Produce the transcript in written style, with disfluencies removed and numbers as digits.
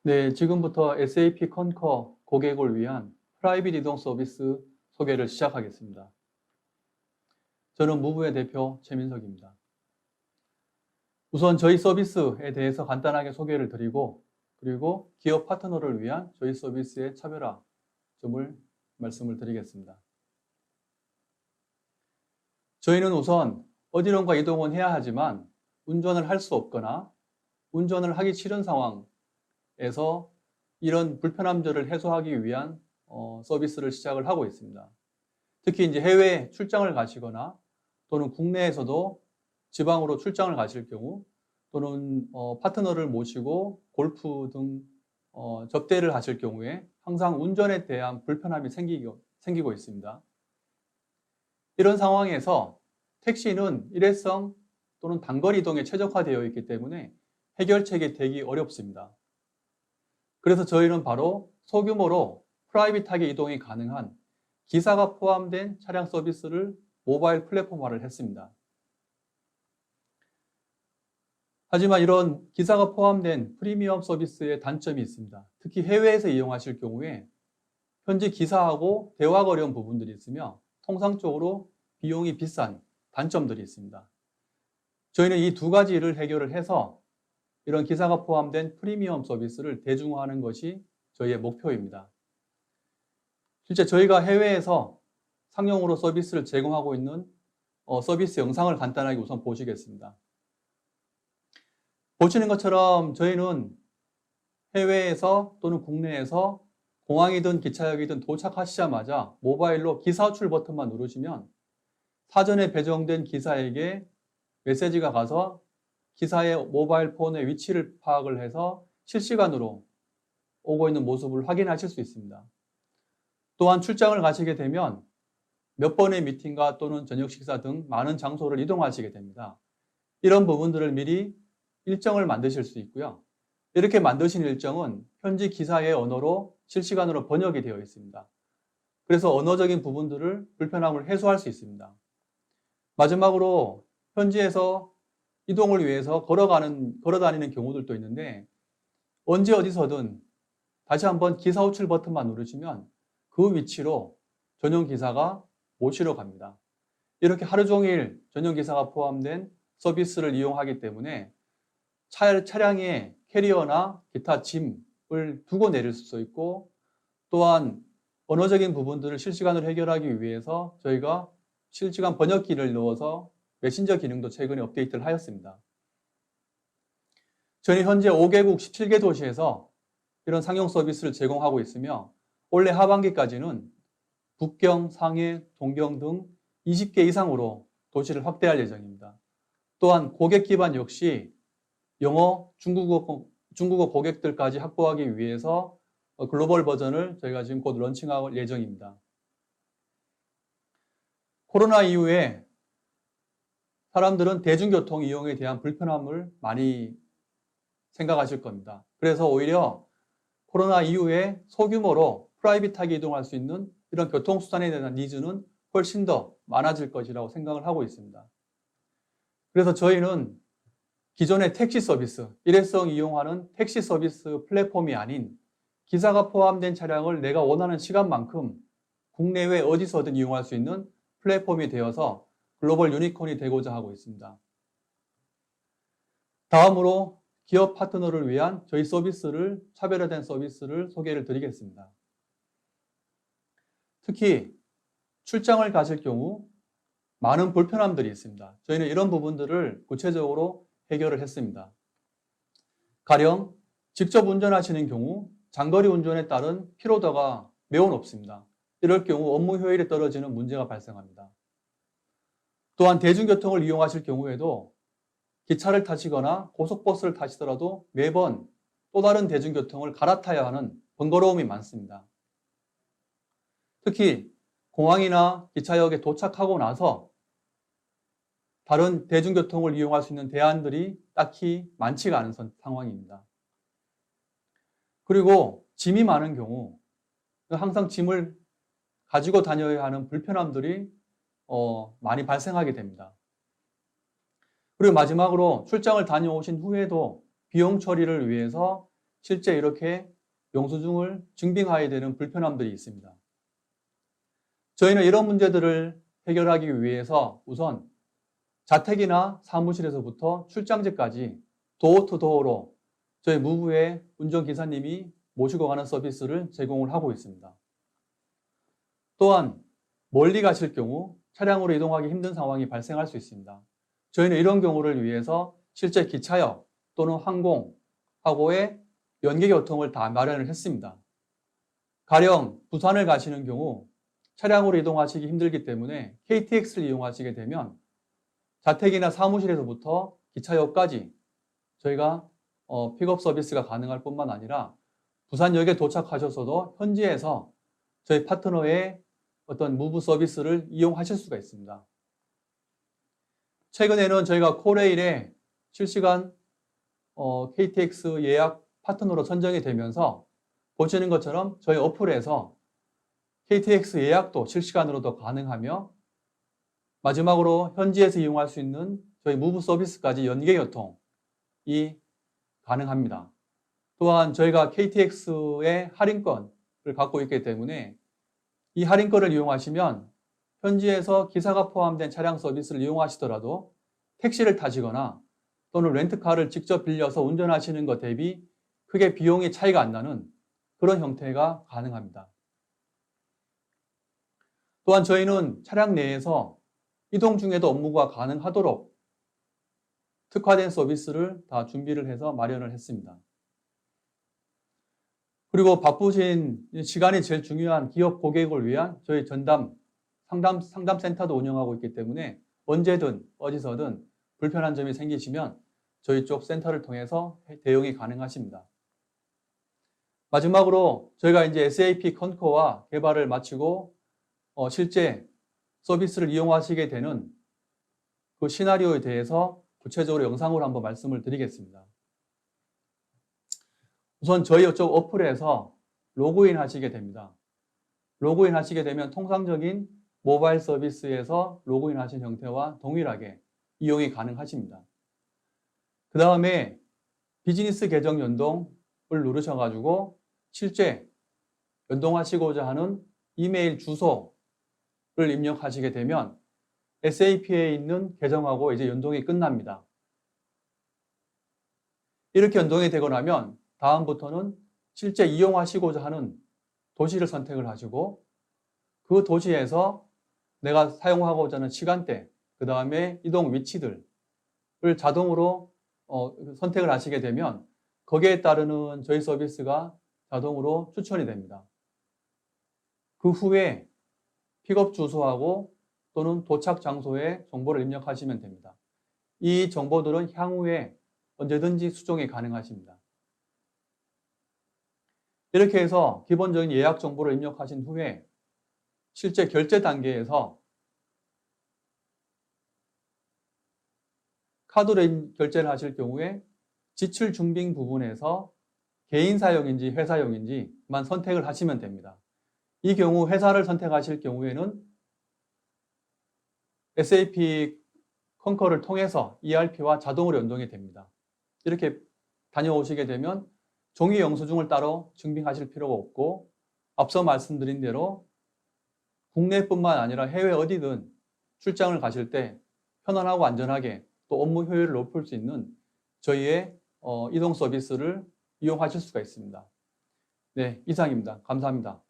네, 지금부터 SAP 컨커 고객을 위한 프라이빗 이동 서비스 소개를 시작하겠습니다. 저는 무브의 대표 최민석입니다. 우선 저희 서비스에 대해서 간단하게 소개를 드리고, 그리고 기업 파트너를 위한 저희 서비스의 차별화점을 말씀을 드리겠습니다. 저희는 우선 어디론가 이동은 해야 하지만 운전을 할 수 없거나 운전을 하기 싫은 상황에서 이런 불편함들을 해소하기 위한 서비스를 시작을 하고 있습니다. 특히 이제 해외 출장을 가시거나 또는 국내에서도 지방으로 출장을 가실 경우 또는 파트너를 모시고 골프 등 접대를 하실 경우에 항상 운전에 대한 불편함이 생기고 있습니다. 이런 상황에서 택시는 일회성 또는 단거리 이동에 최적화되어 있기 때문에 해결책이 되기 어렵습니다. 그래서 저희는 바로 소규모로 프라이빗하게 이동이 가능한 기사가 포함된 차량 서비스를 모바일 플랫폼화를 했습니다. 하지만 이런 기사가 포함된 프리미엄 서비스의 단점이 있습니다. 특히 해외에서 이용하실 경우에 현지 기사하고 대화가 어려운 부분들이 있으며 통상적으로 비용이 비싼 단점들이 있습니다. 저희는 이 두 가지를 해결을 해서 이런 기사가 포함된 프리미엄 서비스를 대중화하는 것이 저희의 목표입니다. 실제 저희가 해외에서 상용으로 서비스를 제공하고 있는 서비스 영상을 간단하게 우선 보시겠습니다. 보시는 것처럼 저희는 해외에서 또는 국내에서 공항이든 기차역이든 도착하시자마자 모바일로 기사 호출 버튼만 누르시면 사전에 배정된 기사에게 메시지가 가서 기사의 모바일 폰의 위치를 파악을 해서 실시간으로 오고 있는 모습을 확인하실 수 있습니다. 또한 출장을 가시게 되면 몇 번의 미팅과 또는 저녁 식사 등 많은 장소를 이동하시게 됩니다. 이런 부분들을 미리 일정을 만드실 수 있고요. 이렇게 만드신 일정은 현지 기사의 언어로 실시간으로 번역이 되어 있습니다. 그래서 언어적인 부분들을 불편함을 해소할 수 있습니다. 마지막으로 현지에서 이동을 위해서 걸어 다니는 경우들도 있는데 언제 어디서든 다시 한번 기사 호출 버튼만 누르시면 그 위치로 전용 기사가 모시러 갑니다. 이렇게 하루 종일 전용 기사가 포함된 서비스를 이용하기 때문에 차량에 캐리어나 기타 짐을 두고 내릴 수 있고 또한 언어적인 부분들을 실시간으로 해결하기 위해서 저희가 실시간 번역기를 넣어서 메신저 기능도 최근에 업데이트를 하였습니다. 저희는 현재 5개국 17개 도시에서 이런 상용 서비스를 제공하고 있으며 올해 하반기까지는 북경, 상해, 동경 등 20개 이상으로 도시를 확대할 예정입니다. 또한 고객 기반 역시 영어, 중국어 고객들까지 확보하기 위해서 글로벌 버전을 저희가 지금 곧 런칭할 예정입니다. 코로나 이후에 사람들은 대중교통 이용에 대한 불편함을 많이 생각하실 겁니다. 그래서 오히려 코로나 이후에 소규모로 프라이빗하게 이동할 수 있는 이런 교통수단에 대한 니즈는 훨씬 더 많아질 것이라고 생각을 하고 있습니다. 그래서 저희는 기존의 택시 서비스, 일회성 이용하는 택시 서비스 플랫폼이 아닌 기사가 포함된 차량을 내가 원하는 시간만큼 국내외 어디서든 이용할 수 있는 플랫폼이 되어서 글로벌 유니콘이 되고자 하고 있습니다. 다음으로 기업 파트너를 위한 저희 서비스를 차별화된 서비스를 소개를 드리겠습니다. 특히 출장을 가실 경우 많은 불편함들이 있습니다. 저희는 이런 부분들을 구체적으로 해결을 했습니다. 가령 직접 운전하시는 경우 장거리 운전에 따른 피로도가 매우 높습니다. 이럴 경우 업무 효율이 떨어지는 문제가 발생합니다. 또한 대중교통을 이용하실 경우에도 기차를 타시거나 고속버스를 타시더라도 매번 또 다른 대중교통을 갈아타야 하는 번거로움이 많습니다. 특히 공항이나 기차역에 도착하고 나서 다른 대중교통을 이용할 수 있는 대안들이 딱히 많지가 않은 상황입니다. 그리고 짐이 많은 경우 항상 짐을 가지고 다녀야 하는 불편함들이 많이 발생하게 됩니다. 그리고 마지막으로 출장을 다녀오신 후에도 비용 처리를 위해서 실제 이렇게 영수증을 증빙해야 되는 불편함들이 있습니다. 저희는 이런 문제들을 해결하기 위해서 우선 자택이나 사무실에서부터 출장지까지 도어투도어로 저희 무부의 운전기사님이 모시고 가는 서비스를 제공을 하고 있습니다. 또한 멀리 가실 경우 차량으로 이동하기 힘든 상황이 발생할 수 있습니다. 저희는 이런 경우를 위해서 실제 기차역 또는 항공하고의 연계교통을 다 마련을 했습니다. 가령 부산을 가시는 경우 차량으로 이동하시기 힘들기 때문에 KTX를 이용하시게 되면 자택이나 사무실에서부터 기차역까지 저희가 픽업 서비스가 가능할 뿐만 아니라 부산역에 도착하셔서도 현지에서 저희 파트너의 어떤 무브 서비스를 이용하실 수가 있습니다. 최근에는 저희가 코레일에 실시간 KTX 예약 파트너로 선정이 되면서 보시는 것처럼 저희 어플에서 KTX 예약도 실시간으로도 가능하며 마지막으로 현지에서 이용할 수 있는 저희 무브 서비스까지 연계교통이 가능합니다. 또한 저희가 KTX의 할인권을 갖고 있기 때문에 이 할인권을 이용하시면 현지에서 기사가 포함된 차량 서비스를 이용하시더라도 택시를 타시거나 또는 렌트카를 직접 빌려서 운전하시는 것 대비 크게 비용이 차이가 안 나는 그런 형태가 가능합니다. 또한 저희는 차량 내에서 이동 중에도 업무가 가능하도록 특화된 서비스를 다 준비를 해서 마련을 했습니다. 그리고 바쁘신 시간이 제일 중요한 기업 고객을 위한 저희 전담 상담센터도 운영하고 있기 때문에 언제든 어디서든 불편한 점이 생기시면 저희 쪽 센터를 통해서 대응이 가능하십니다. 마지막으로 저희가 이제 SAP 컨코어 개발을 마치고 실제 서비스를 이용하시게 되는 그 시나리오에 대해서 구체적으로 영상으로 한번 말씀을 드리겠습니다. 우선 저희 이쪽 어플에서 로그인 하시게 됩니다. 로그인 하시게 되면 통상적인 모바일 서비스에서 로그인 하신 형태와 동일하게 이용이 가능하십니다. 그 다음에 비즈니스 계정 연동을 누르셔가지고 실제 연동하시고자 하는 이메일 주소를 입력하시게 되면 SAP에 있는 계정하고 이제 연동이 끝납니다. 이렇게 연동이 되고 나면 다음부터는 실제 이용하시고자 하는 도시를 선택을 하시고 그 도시에서 내가 사용하고자 하는 시간대, 그 다음에 이동 위치들을 자동으로 선택을 하시게 되면 거기에 따르는 저희 서비스가 자동으로 추천이 됩니다. 그 후에 픽업 주소하고 또는 도착 장소에 정보를 입력하시면 됩니다. 이 정보들은 향후에 언제든지 수정이 가능하십니다. 이렇게 해서 기본적인 예약 정보를 입력하신 후에 실제 결제 단계에서 카드로 결제를 하실 경우에 지출 증빙 부분에서 개인 사용인지 회사용인지만 선택을 하시면 됩니다. 이 경우 회사를 선택하실 경우에는 SAP 컨커를 통해서 ERP와 자동으로 연동이 됩니다. 이렇게 다녀오시게 되면 종이 영수증을 따로 증빙하실 필요가 없고 앞서 말씀드린 대로 국내뿐만 아니라 해외 어디든 출장을 가실 때 편안하고 안전하게 또 업무 효율을 높일 수 있는 저희의 이동 서비스를 이용하실 수가 있습니다. 네, 이상입니다. 감사합니다.